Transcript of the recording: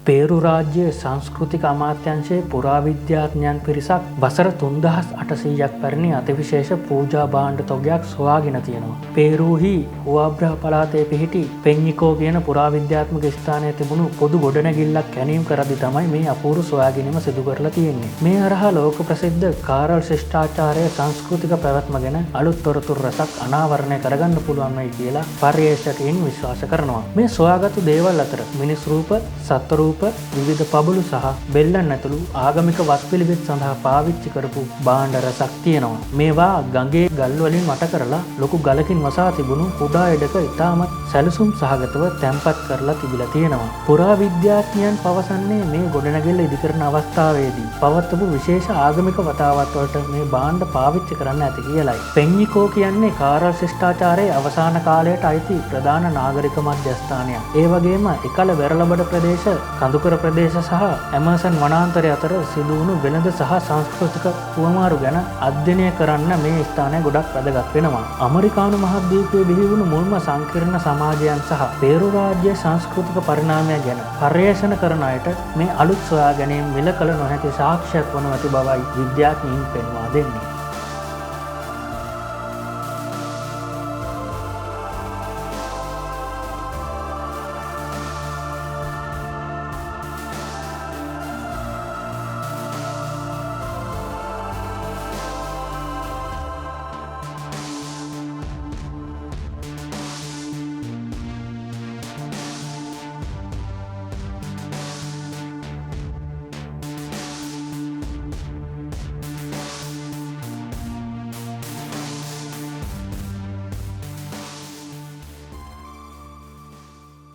පේරු රාජ්‍යයේ සංස්කෘතික අමාත්‍යංශයේ පුරාවිද්‍යාඥයන් පිරිසක් වසර 3800ක් පැරණි අතිවිශේෂ පූජා භාණ්ඩ තොගයක් සොයාගෙන තියෙනවා. පේරුහි හුවාබ්‍රා පළාතේ පිහිටි පෙන්නිකෝ කියන පුරාවිද්‍යාත්මක ස්ථානයේ තිබුණු පොදු ගොඩනැගිල්ලක් කැණීම් කරද්දී තමයි මේ අපූර්ව සොයාගැනීම සිදු කරලා තියෙන්නේ. මේ හරහා ලෝක ප්‍රසිද්ධ කාරල් ශිෂ්ටාචාරයේ සංස්කෘතික පැවැත්ම ගැන අලුත් තොරතුරු රසක් අනාවරණය කරගන්න පුළුවන් වෙයි කියලා පර්යේෂකයින් විශ්වාස කරනවා. මේ සොයාගත් දේවල් අතර මිනිස් රූප, සත්ත්ව රූප, විවිධ පබළු සහ බෙල්ලන් ඇතුළු ආගමික වස්පිළිවෙත් සඳහා පාවිච්චි කරපු භාණ්ඩ රසක් තියෙනවා. මේවා ගඟේ ගල් වලින් වට කරලා ලොකු ගලකින් වසා තිබුණු කුඩා ඉඩක ඉතාමත් සැලසුම් සහගතව තැන්පත් කරලා තිබිලා තියෙනවා. පුරාවිද්‍යාඥයන් පවසන්නේ මේ ගොඩනැගිල්ල ඉදිකරන අවස්ථාවේදී පවත්වපු විශේෂ ආගමික වතාවත් වලට මේ භාණ්ඩ පාවිච්චි කරන්න ඇති කියලයි. පෙන්නිකෝ කියන්නේ කාරල් ශිෂ්ටාචාරයේ අවසාන කාලයට අයිති ප්‍රධාන නාගරික මධ්‍යස්ථානයක්. ඒ වගේම එකල වෙරළබඩ ප්‍රදේශ, කඳුකර ප්‍රදේශ සහ ඇමර්සන් වනාන්තරය අතර සිදුවුණු වෙළඳ සහ සංස්කෘතික පුවමාරු ගැන අධ්‍යයනය කරන්න මේ ස්ථානය ගොඩක් වැදගත් වෙනවා. ඇමරිකානු මහද්වීපයේ බිහි වුණු මුල්ම සංකීර්ණ සමාජයන් සහ පේරු රාජ්‍යයේ සංස්කෘතික පරිණාමය ගැන පර්යේෂණ කරන අයට මේ අලුත් සොයා ගැනීම මිල කළ නොහැකි සාක්ෂියක් වනු ඇති බවයි විද්‍යාඥයින් පෙන්වා දෙන්නේ.